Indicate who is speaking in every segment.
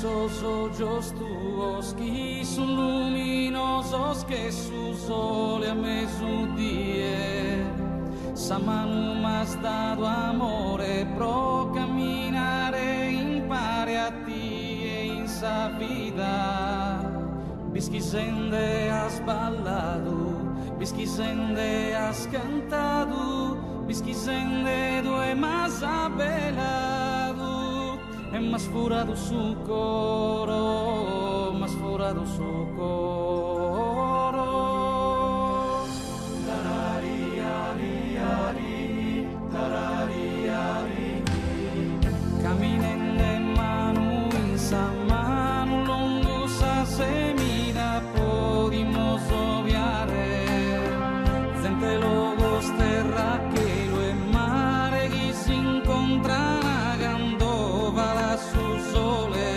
Speaker 1: esos ojos tuos que son luminosos que su sole a mezzodie. Sa mano m'has dato amore pro camminare impari a ti e in sa vida. Bisquisende has ballado, bisquisende has cantado, bisquisende due mas abelado. E mas furado su coro, mas furado su coro. Tarariari, tarariari. Caminando en mano in sa mano lungo sa semida podimos obviare. Zente logos terra che lo e mare che si incontrano a su sole.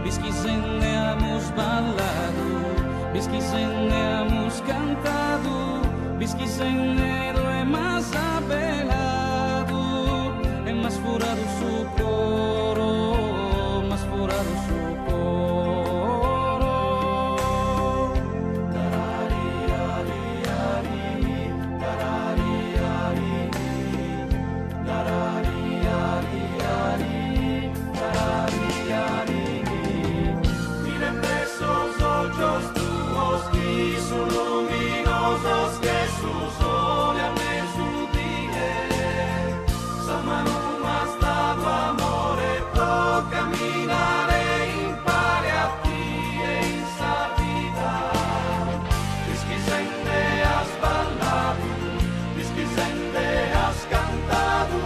Speaker 1: Bisquisende hemos ballado, bisquisende hemos cantado, bisquisende lo e mas abelado. E mas furado su coro, mas furado su coro. Tarariari, tarariari, tarariari. Miren esos ojos tuos que son luminosos que su sol a mezzodie. Sa mano m'has dato amore pro camminare impari a ti e in sa vida. Bisquisende has ballado, bisquisende has cantado,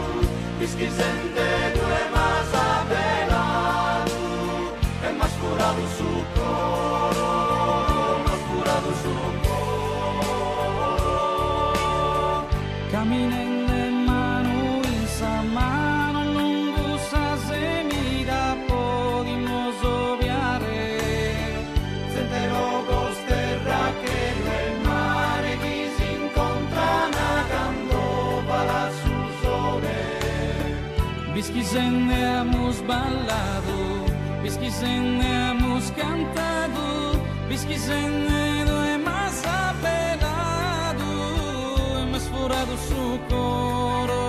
Speaker 1: bisquisende due mas abelado. E mas furado su coro, mas furado su coro. Caminando en mano in sa mano lungo sa semida podimos obviare. Zente logos terra che nel mare che si incontrano cando va su sole. Bisquisende hemos ballado, bisquisende hemos cantado, bisquisende due mas abelado. Mas furado su coro,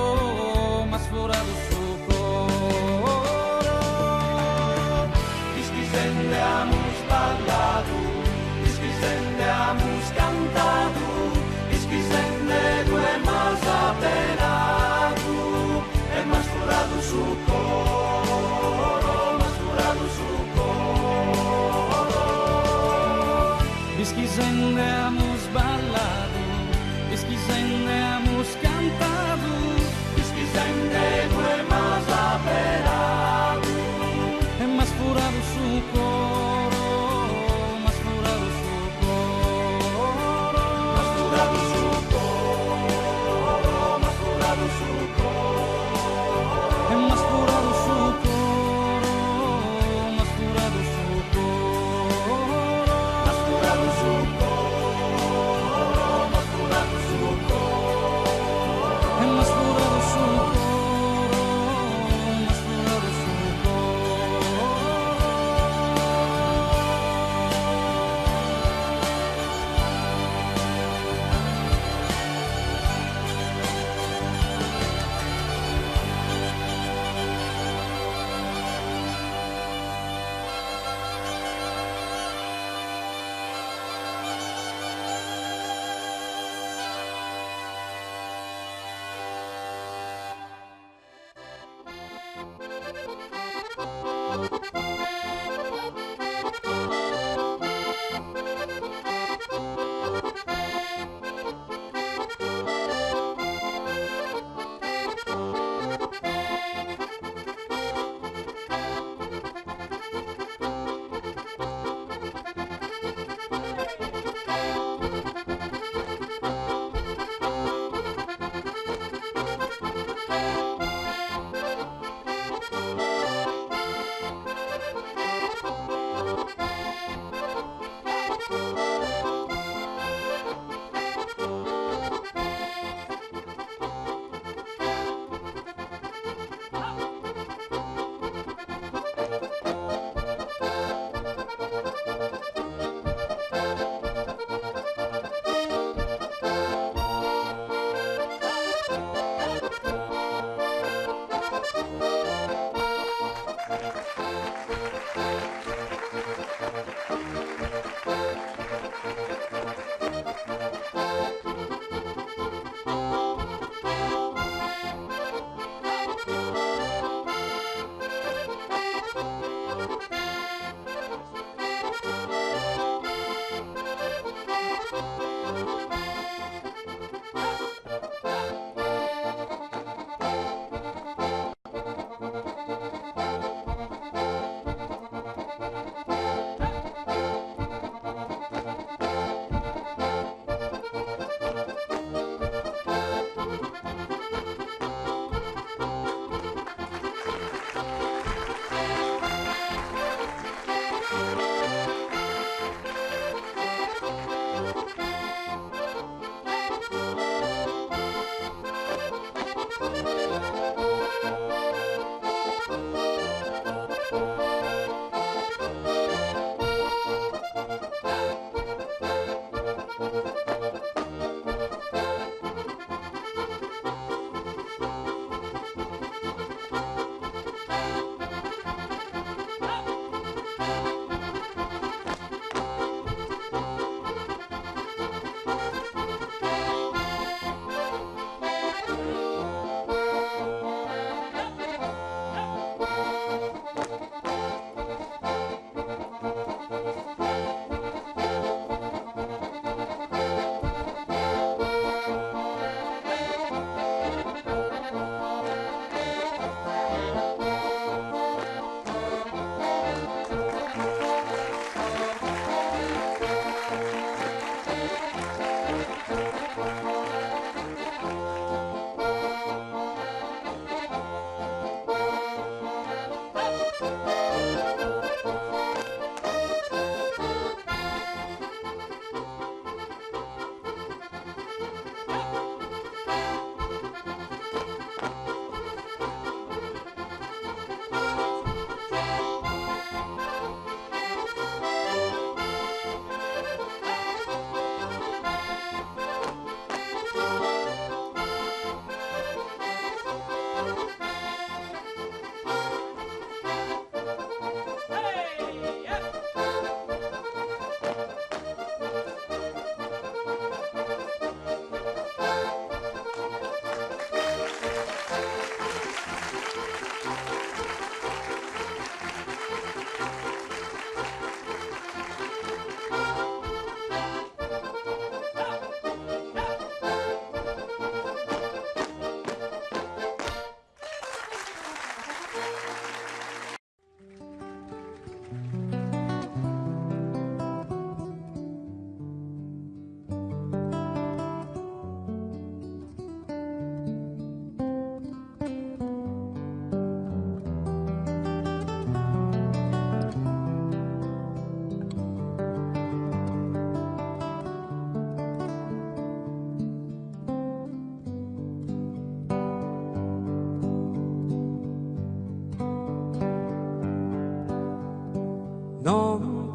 Speaker 1: mas furado su coro. Bisquisende hemos ballado, bisquisende hemos cantado, bisquisende due mas abelado. E mas furado su coro, mas furado su coro. Bisquisende hemos ballado, bisquisende hemos cantado, bisquisende due mas abelado. E mas furado su coro, mas furado su coro. Mas furado su coro, mas furado su coro. E mas furado su coro, mas furado su coro. Mas furado su coro.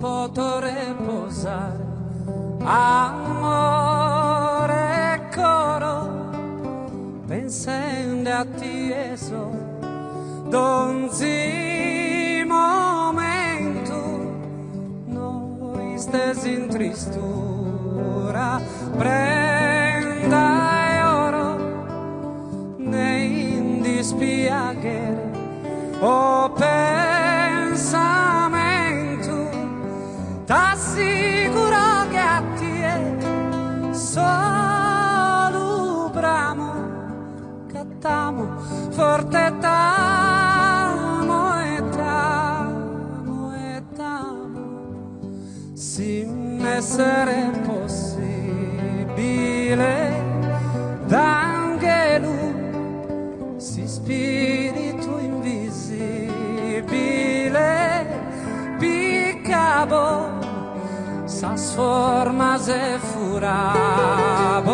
Speaker 2: potuto riposare. Amore coro, pensando a te so, donzi momento, noi stesi in tristura, prenda e oro, nei dispiacere, o pensamento, t'assicuro che a te solo bramo, cattamo, forte t'amo e t'amo e t'amo, se m'essere possibile, d'angelo, si spirito invisibile, piccabo, s'as formas e furabo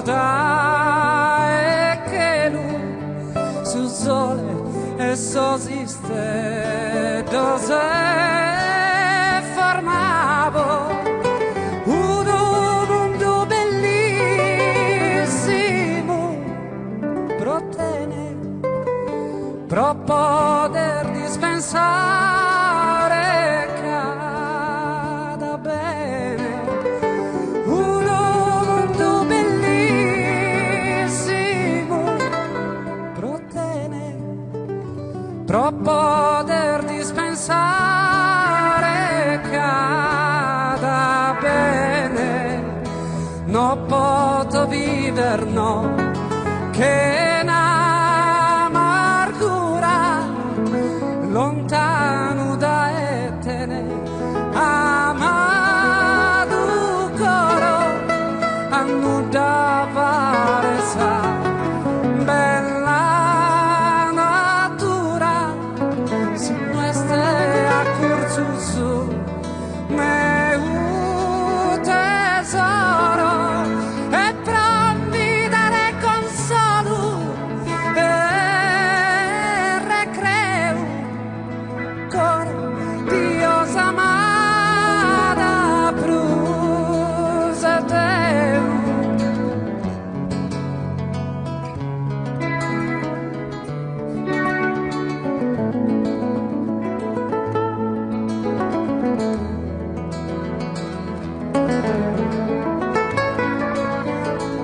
Speaker 2: da e che lui su sole e sosiste dose formabo uno mondo bellissimo protene pro poter dispensare cada bene un mondo bellissimo protene pro poter dispensare cada bene no posso viver no che n'amargura lontano da etene amato coro annudava resa bella natura su queste a corso su me un tesoro e pronti dare consolo e recreo Dios amada prusa teu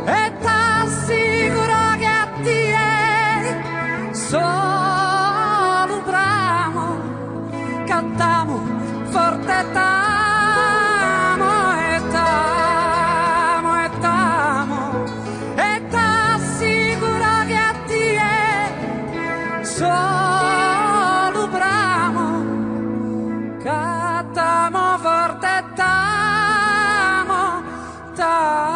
Speaker 2: e t'assicuro che a te solo bramo cantamo forte t'amo e t'amo e t'amo e t'assicuro che a te solo bramo cantamo forte t'amo t'amo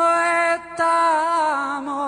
Speaker 2: e t'amo.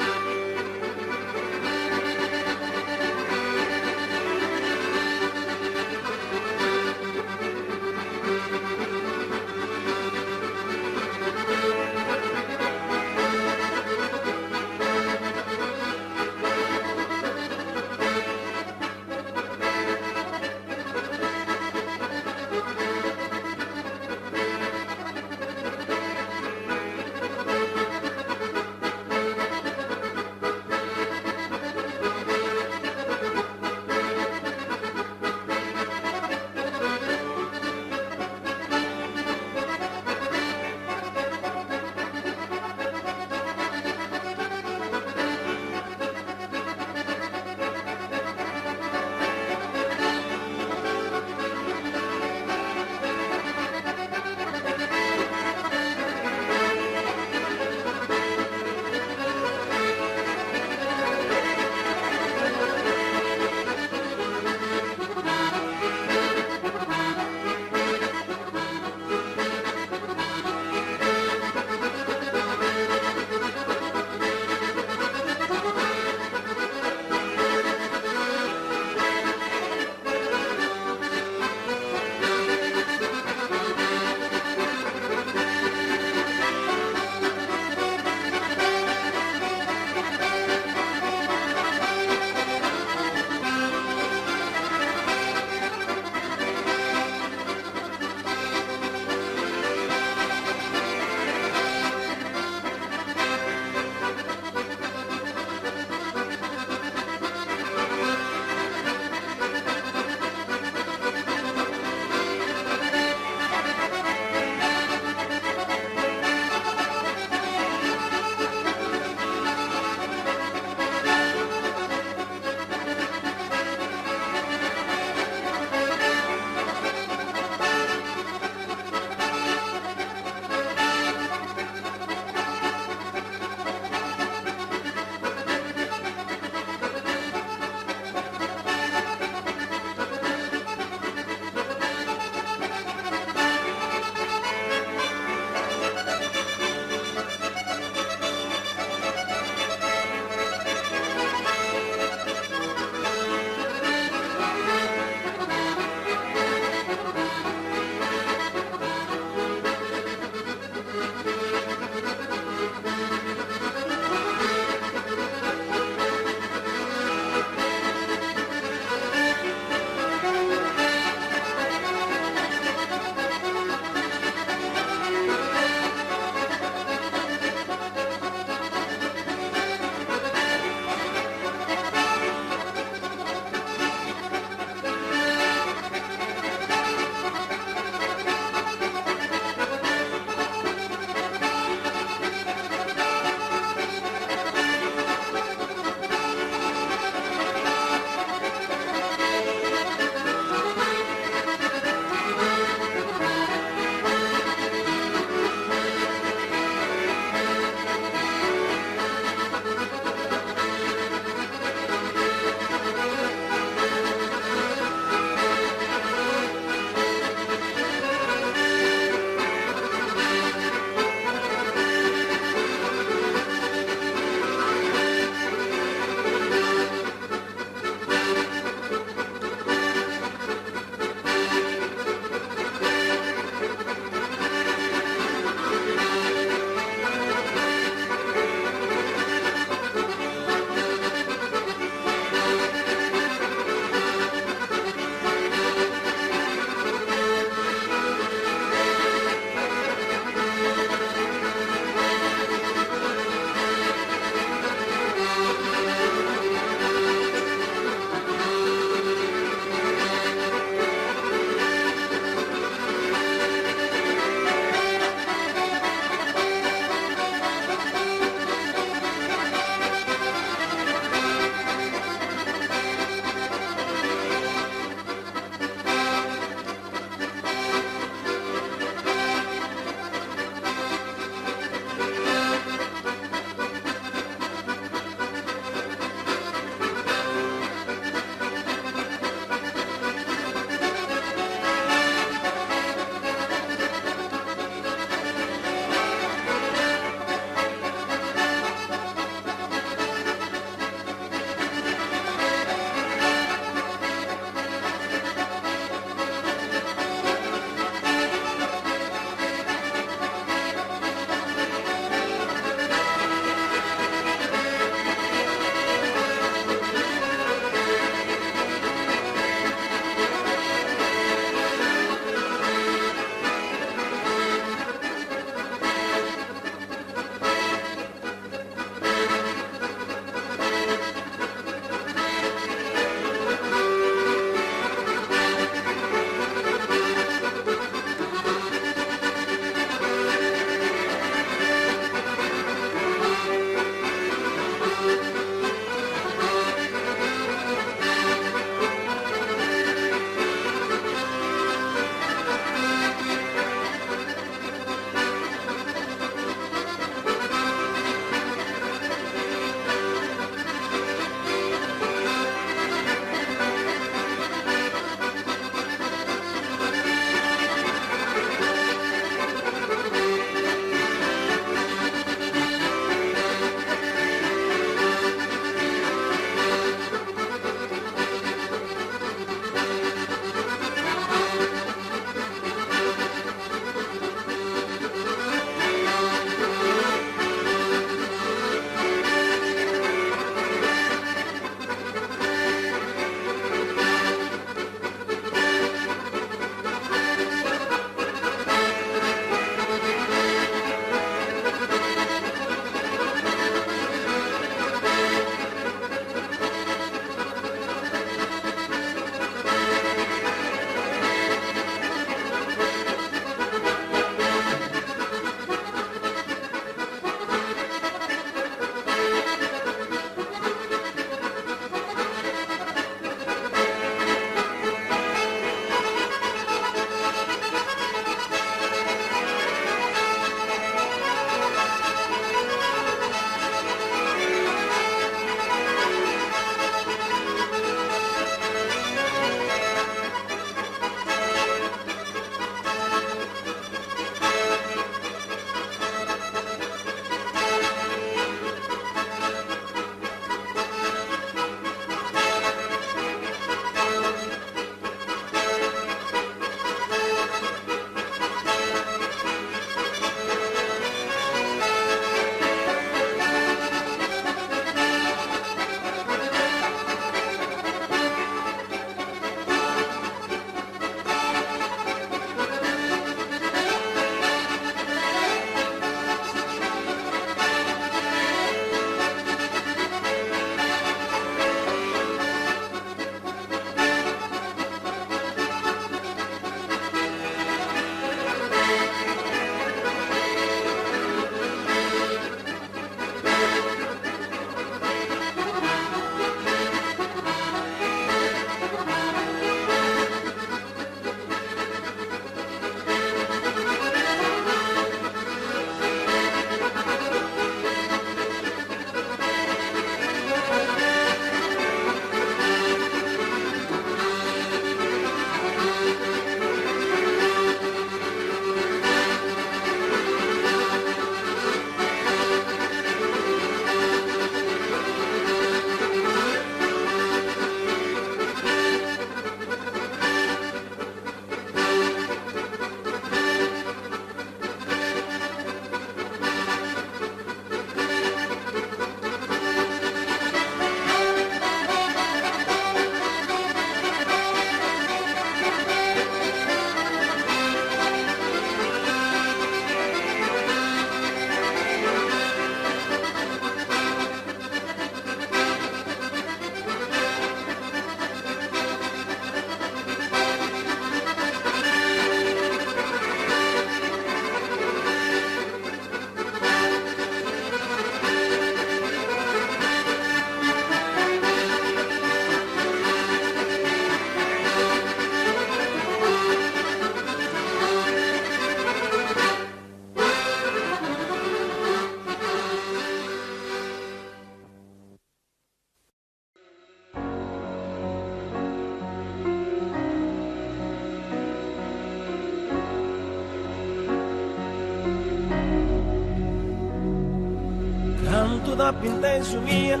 Speaker 3: canto da pintenso mia,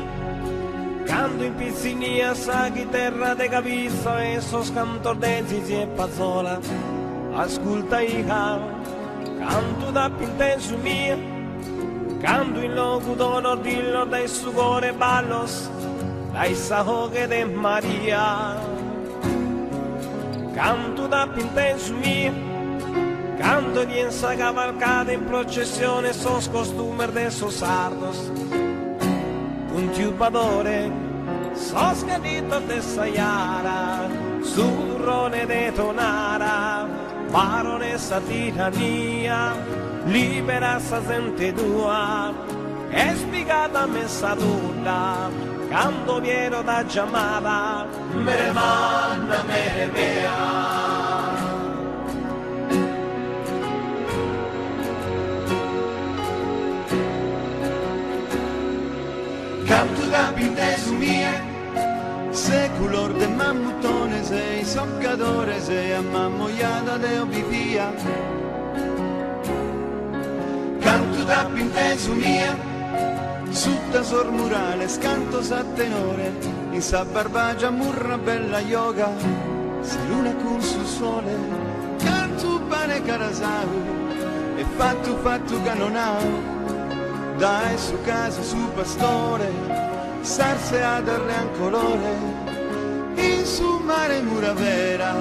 Speaker 3: canto in pizzinia sa chitarra de capizza e so scantor de zizi e pazzola, ascolta i canto da pintenso mia, canto in locutor dillo dai su cuore ballos, dai sahoghe de Maria, canto da pintenso mia, canto di ensa cavalcata in processione sos costumer de sos sardos, un tubadore sos cadito de sayara, su durrone de tonara, baronessa tirania, libera sa gente tua, è spiegata messa tutta, canto viero da chiamata, mere manna mere mea.
Speaker 4: Canto da pintesu mie, se color de mammutone sei, soccadore sei, a mammoiata de obivia. Canto da pintesu mia, sutta sormurale, scanto sa tenore, in sa barbagia murra bella yoga, se luna con su sole, canto pane carasau, e fatto canonau. Dai su casa su pastore, sarse a darle un colore, in su mare mura vera,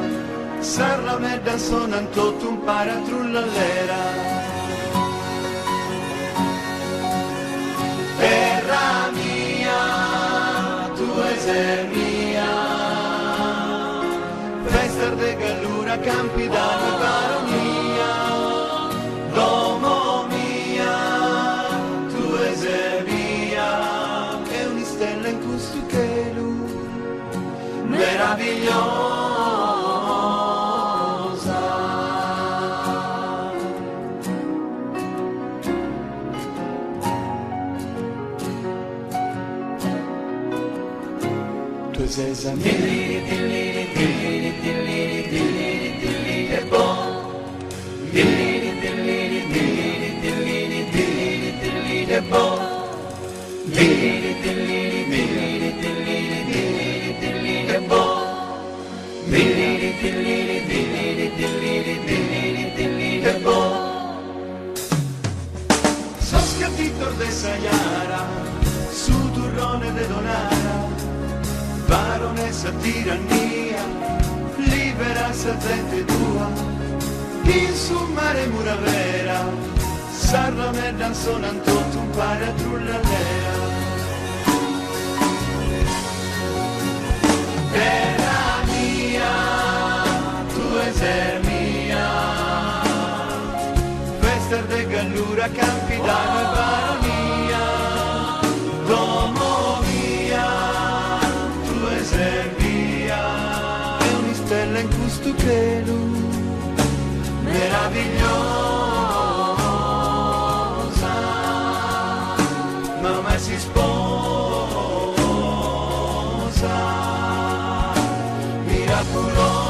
Speaker 4: sar la medda sonan tutto un paratrullallera. Terra mia, tu sei mia, festa de gallura, campi d'anno e baronia, domo meravigliosa. Tu sei e buon, e buon. Sos capitol de Sayara, su turrone de Donara, baronessa tirania, libera sa gente tua, in su mare mura vera, sarla merda sonan tutto un paratrullallera. Terra mia, tu sei mia, festa de gallura, campi d'anno e baronia, domo mia, tu sei mia, e ogni stella in questo cielo meravigliosa, ma mai si sposa, miraculosa.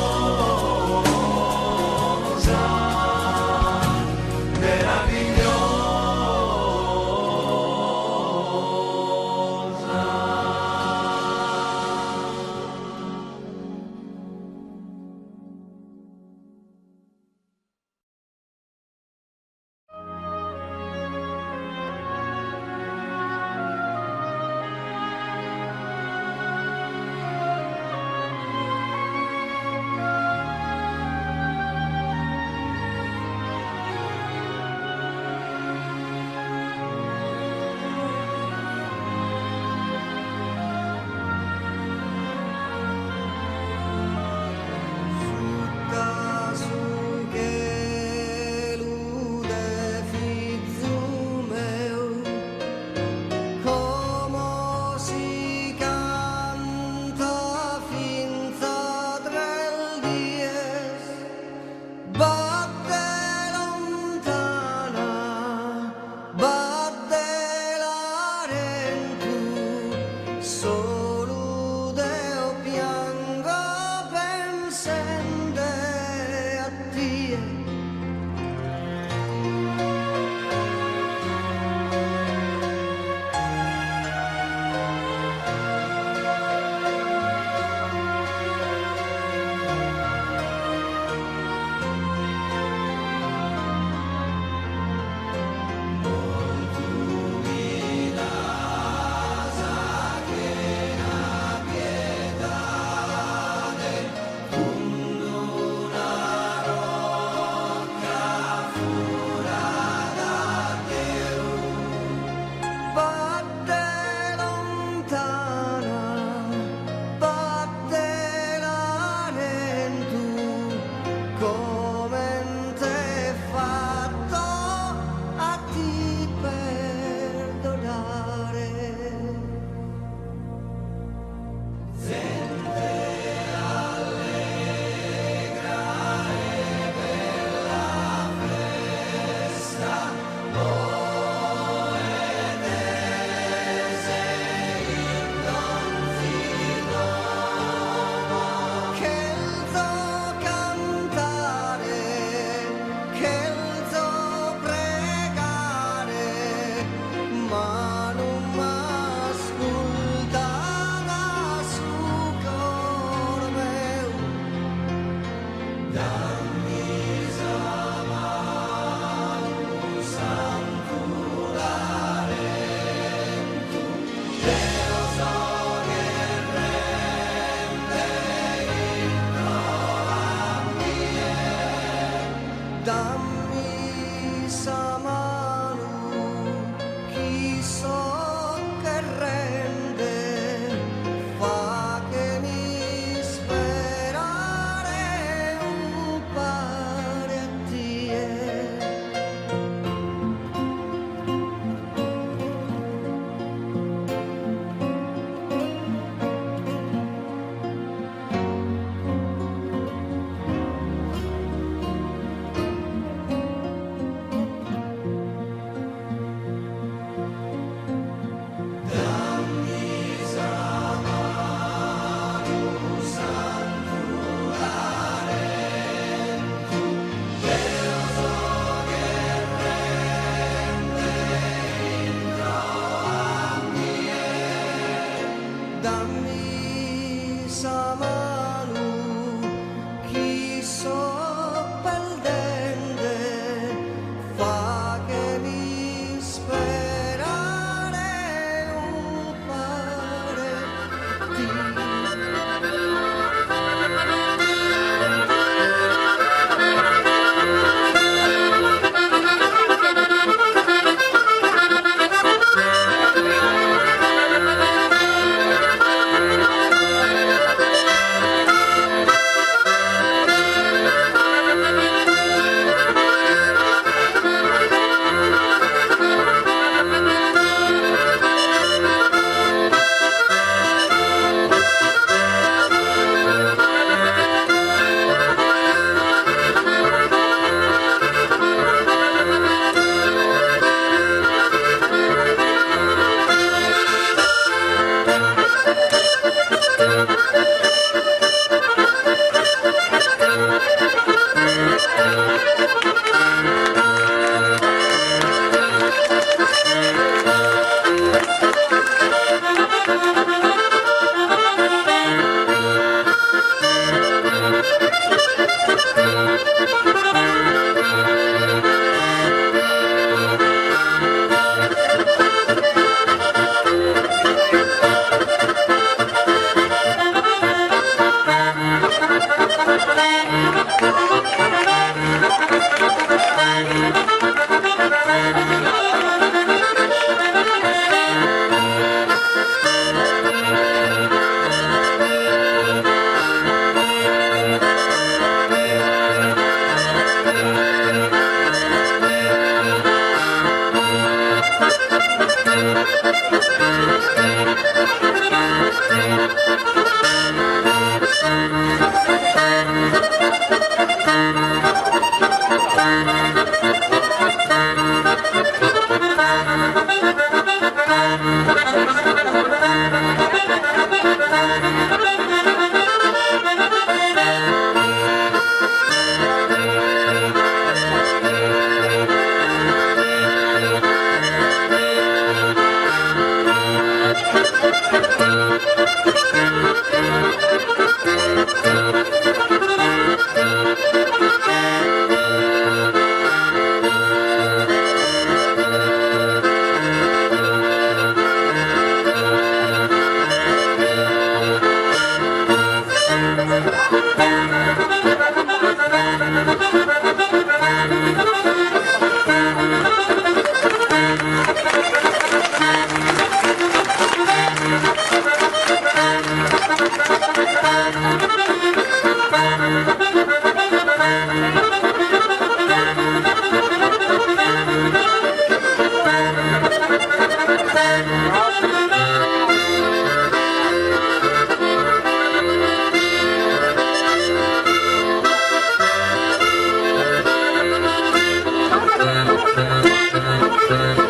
Speaker 5: Thank you.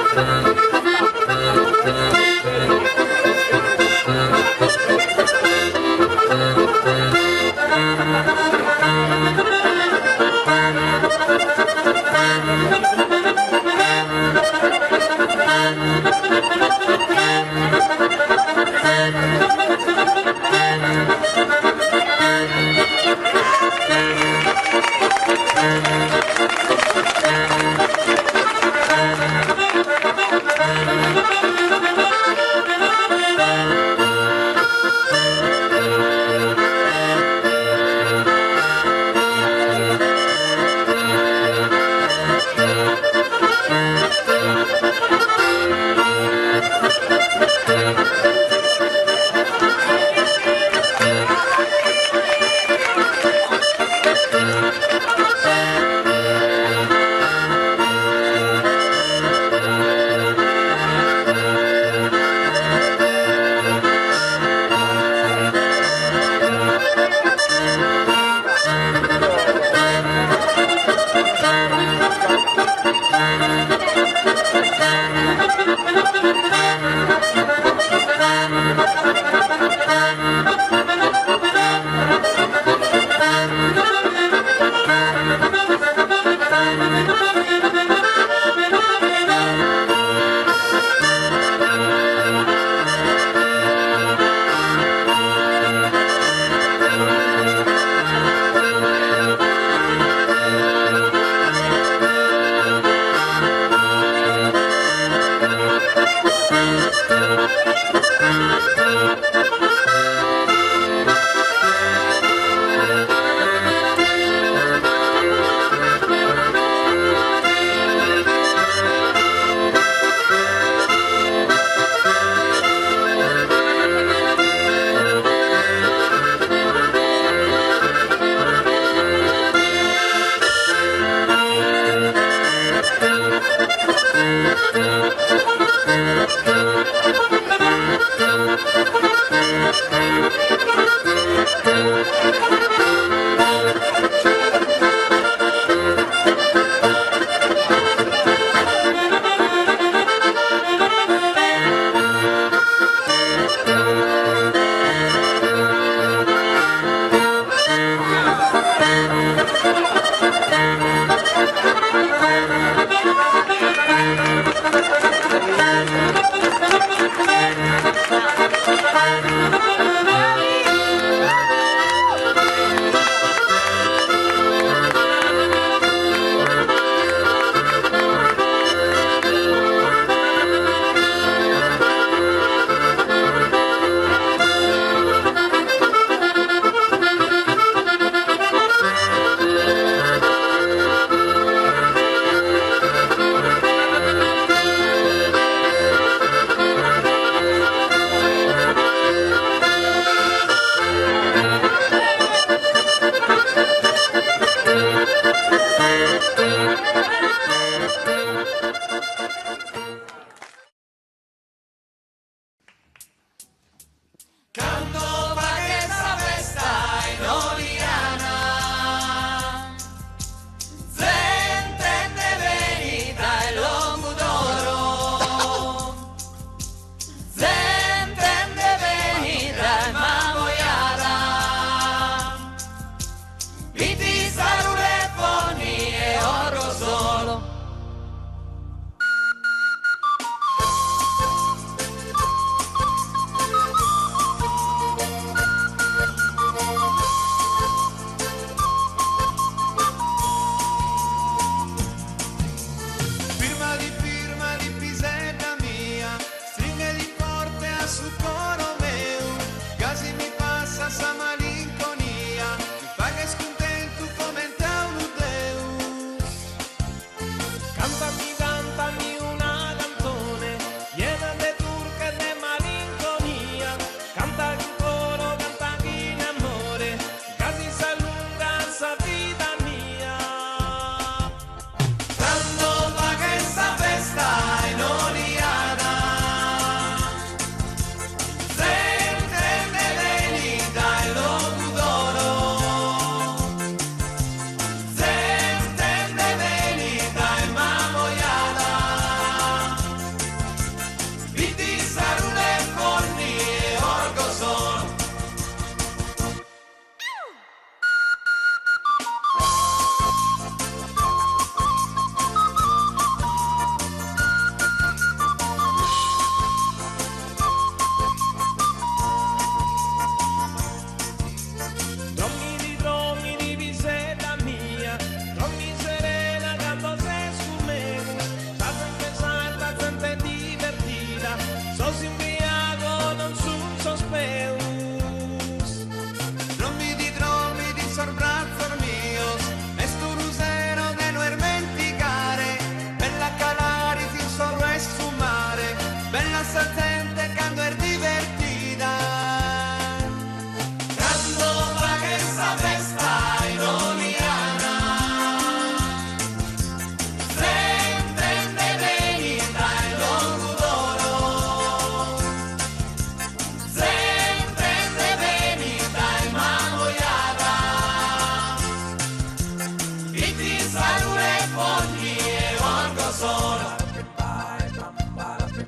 Speaker 1: sola,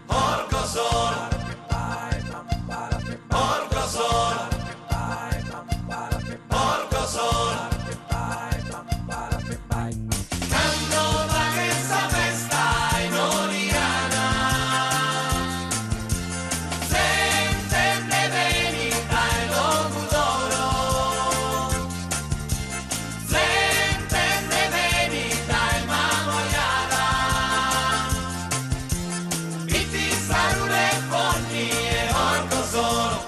Speaker 1: porco sola, porco sola, porco sola. Canto da questa festa in Oliana, sentende venita e locutoro, sentende venita e mamoiara, vitti sarule fogni e orco solo.